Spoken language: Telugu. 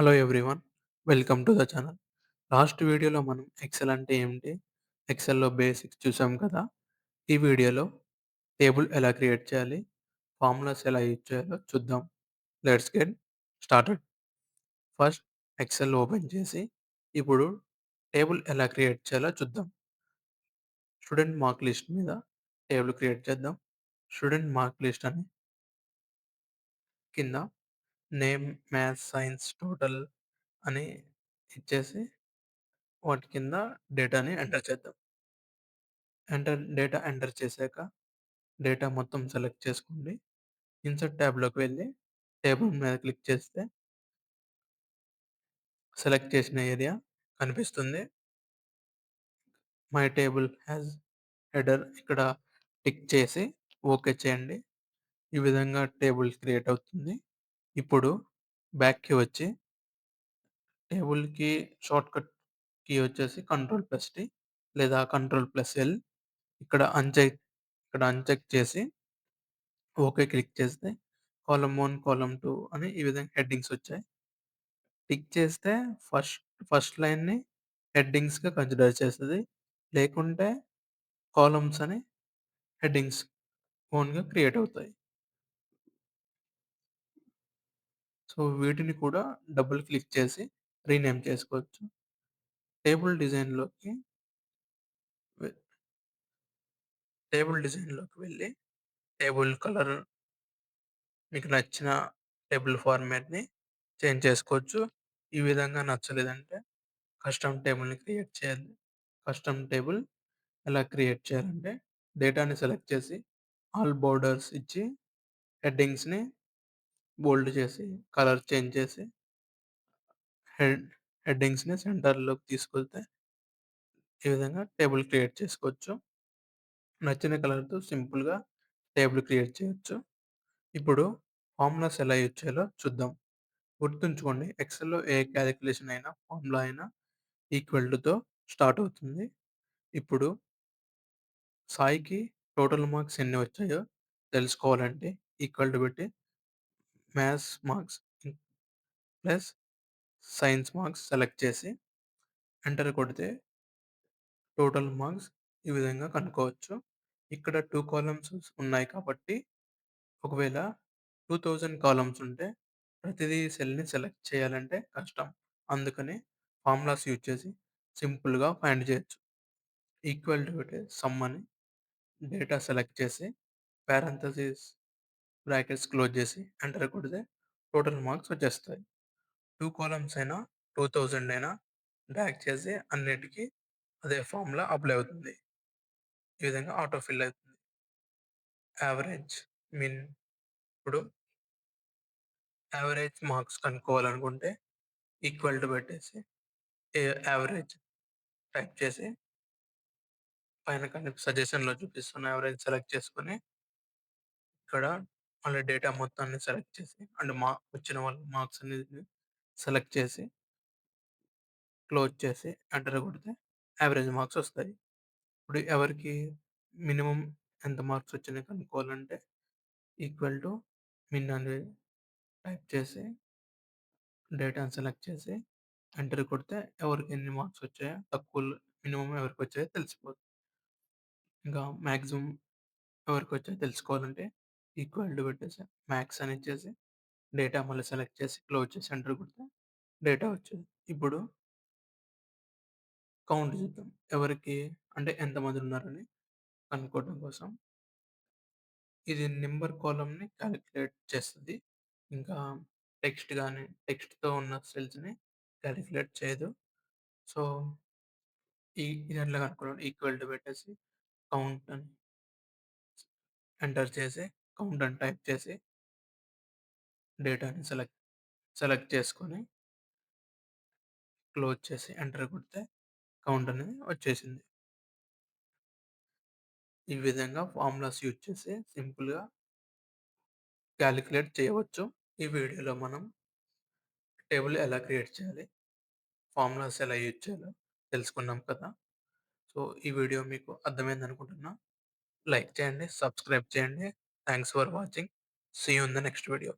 Hello everyone. Welcome to the channel. Last వీడియోలో మనం ఎక్సెల్ అంటే ఏమిటి? ఎక్సెల్‌లో బేసిక్స్ చూసాం కదా! ఈ వీడియోలో టేబుల్ ఎలా క్రియేట్ చేయాలి? ఫార్ములాస్ ఎలా యూజ్ చేయాలో చూద్దాం. Let's get started. First Excel open చేసి, ఇప్పుడు టేబుల్ ఎలా క్రియేట్ చేయాలో చూద్దాం. స్టూడెంట్ మార్క్ లిస్ట్ మీద టేబుల్ క్రియేట్ చేద్దాం. స్టూడెంట్ మార్క్ లిస్ట్ అని కింద నేమ్, మ్యాథ్స్, సైన్స్, టోటల్ అని ఇచ్చేసి వాటి కింద డేటాని ఎంటర్ చేద్దాం. డేటా ఎంటర్ చేశాక, డేటా మొత్తం సెలెక్ట్ చేసుకోండి. ఇన్సర్ట్ ట్యాబ్‌లోకి వెళ్లి, టేబుల్ మీద క్లిక్ చేస్తే, సెలెక్ట్ చేసిన ఏరియా కనిపిస్తుంది. మై టేబుల్ హాస్ హెడర్ ఇక్కడ టిక్ చేసి ఓకే చేయండి. ఈ విధంగా టేబుల్ క్రియేట్ అవుతుంది. ఇప్పుడు బ్యాక్‌కి వచ్చి, టేబుల్‌కి షార్ట్‌కట్ కీ వచ్చేసి కంట్రోల్+T లేదా కంట్రోల్+L. ఇక్కడ అన్చెక్ చేసి ఓకే క్లిక్ చేస్తే కాలమ్ 1, కాలమ్ 2 అని ఈ విధంగా హెడ్డింగ్స్ వచ్చాయి. టిక్ చేస్తే ఫస్ట్ ఫస్ట్ లైన్‌ని హెడ్డింగ్స్‌గా కన్సిడర్ చేస్తది. లేకుంటే కాలమ్స్ అని హెడ్డింగ్స్ ఓన్‌గా క్రియేట్ అవుతాయి. సో, వీటిని కూడా డబుల్ క్లిక్ చేసి రీనేమ్ చేసుకోవచ్చు. టేబుల్ డిజైన్‌లోకి వె టేబుల్ డిజైన్‌లోకి వెళ్లి టేబుల్ కలర్ మీకు నచ్చిన టేబుల్ ఫార్మాట్‌ని చేంజ్ చేసుకోవచ్చు. ఈ విధంగా నచ్చలేదంటే కస్టమ్ టేబుల్‌ని క్రియేట్ చేయాలి. కస్టమ్ టేబుల్ ఎలా క్రియేట్ చేయాలంటే డేటాని సెలెక్ట్ చేసి ఆల్ బోర్డర్స్ ఇచ్చి హెడ్డింగ్స్‌ని బోల్డ్ చేసి, కలర్ చేంజ్ చేసి హెడ్ హెడ్డింగ్స్‌ని సెంటర్‌లోకి తీసుకెళ్తే ఈ విధంగా టేబుల్ క్రియేట్ చేసుకోవచ్చు. నచ్చిన కలర్‌తో సింపుల్‌గా టేబుల్ క్రియేట్ చేయొచ్చు. ఇప్పుడు ఫార్ములాస్ ఎలా యూజ్ చేయాలో చూద్దాం. గుర్తుంచుకోండి, ఎక్సెల్‌లో ఏ కాలిక్యులేషన్ అయినా, ఫార్ములా అయినా ఈక్వల్ టుతో స్టార్ట్ అవుతుంది. ఇప్పుడు సాయికి టోటల్ మార్క్స్ ఎన్ని వచ్చాయో తెలుసుకోవాలంటే ఈక్వల్ టు పెట్టి maths marks plus science marks select చేసి ఎంటర్ కొడితే టోటల్ మార్క్స్ ఈ విధంగా కనుక్కోవచ్చు. ఇక్కడ 2 కాలమ్స్ ఉన్నాయి కాబట్టి, ఒకవేళ 2000 కాలమ్స్ ఉంటే ప్రతిదీ సెల్‌ని సెలెక్ట్ చేయాలంటే కష్టం. అందుకని ఫార్ములాస్ యూజ్ చేసి సింపుల్‌గా ఫైండ్ చేయొచ్చు. ఈక్వల్ టు పెట్టి సమ్ అని డేటా సెలెక్ట్ చేసి పారాంథసిస్ బ్రాకెట్స్ క్లోజ్ చేసి ఎంటర్ కొడితే టోటల్ మార్క్స్ వచ్చేస్తాయి. 2 కాలమ్స్ అయినా, 2000 అయినా డ్రాగ్ చేసి అన్నిటికి అదే ఫార్ములా అప్లై అవుతుంది. ఈ విధంగా ఆటో ఫిల్ అవుతుంది. యావరేజ్, మిన్. ఇప్పుడు యావరేజ్ మార్క్స్ కనుక్కోవాలనుకుంటే ఈక్వల్ టు పెట్టేసి యావరేజ్ టైప్ చేసి పైన సజెషన్‌లో చూపిస్తున్న యావరేజ్ సెలెక్ట్ చేసుకొని, ఇక్కడ మళ్ళీ డేటా మొత్తాన్ని సెలెక్ట్ చేసి అండ్ వచ్చిన వాళ్ళ మార్క్స్ అన్నిటిని సెలెక్ట్ చేసి క్లోజ్ చేసి ఎంటర్ కొడితే యావరేజ్ మార్క్స్ వస్తాయి. ఇప్పుడు ఎవరికి మినిమమ్ ఎంత మార్క్స్ వచ్చినాయి కనుక్కోవాలంటే ఈక్వల్ టు మిన్ అనేది టైప్ చేసి డేటాని సెలెక్ట్ చేసి ఎంటర్ కొడితే ఎవరికి ఎన్ని మార్క్స్ వచ్చాయో, మినిమమ్ ఎవరికి వచ్చాయో తెలిసిపోతుంది. ఇంకా మాక్సిమం ఎవరికి వచ్చాయో తెలుసుకోవాలంటే ఈక్వల్ టు పెట్టేసి మ్యాక్స్ అని ఇచ్చేసి డేటా మళ్ళీ సెలెక్ట్ చేసి క్లోజ్ చేసి ఎంటర్ కొడితే డేటా వచ్చేది. ఇప్పుడు కౌంట్ చేద్దాం. ఎవరికి అంటే ఎంతమంది ఉన్నారని కనుక్కోవడం కోసం. ఇది నంబర్ కాలమ్‌ని కాలిక్యులేట్ చేస్తది. ఇంకా టెక్స్ట్‌తో ఉన్న సెల్స్‌ని కాలిక్యులేట్ చేయదు. సో, ఇది ఎట్లా కనుక్కోవాలి, ఈక్వల్ టు పెట్టేసి కౌంట్ అని ఎంటర్ చేసి, కౌంట్ అని టైప్ చేసి, డేటాని సెలెక్ట్ చేసుకొని, క్లోజ్ చేసి ఎంటర్ కొడితే కౌంట్ అనేది వచ్చేసింది. ఈ విధంగా ఫార్ములాస్ యూజ్ చేసి సింపుల్‌గా కాలిక్యులేట్ చేయవచ్చు. ఈ వీడియోలో మనం టేబుల్ ఎలా క్రియేట్ చేయాలి, ఫార్ములాస్ ఎలా యూజ్ చేయాలో తెలుసుకున్నాం కదా! సో, ఈ వీడియో మీకు అర్థమైందనుకుంటున్నా. లైక్ చేయండి, సబ్స్క్రైబ్ చేయండి. Thanks for watching. See you in the next video.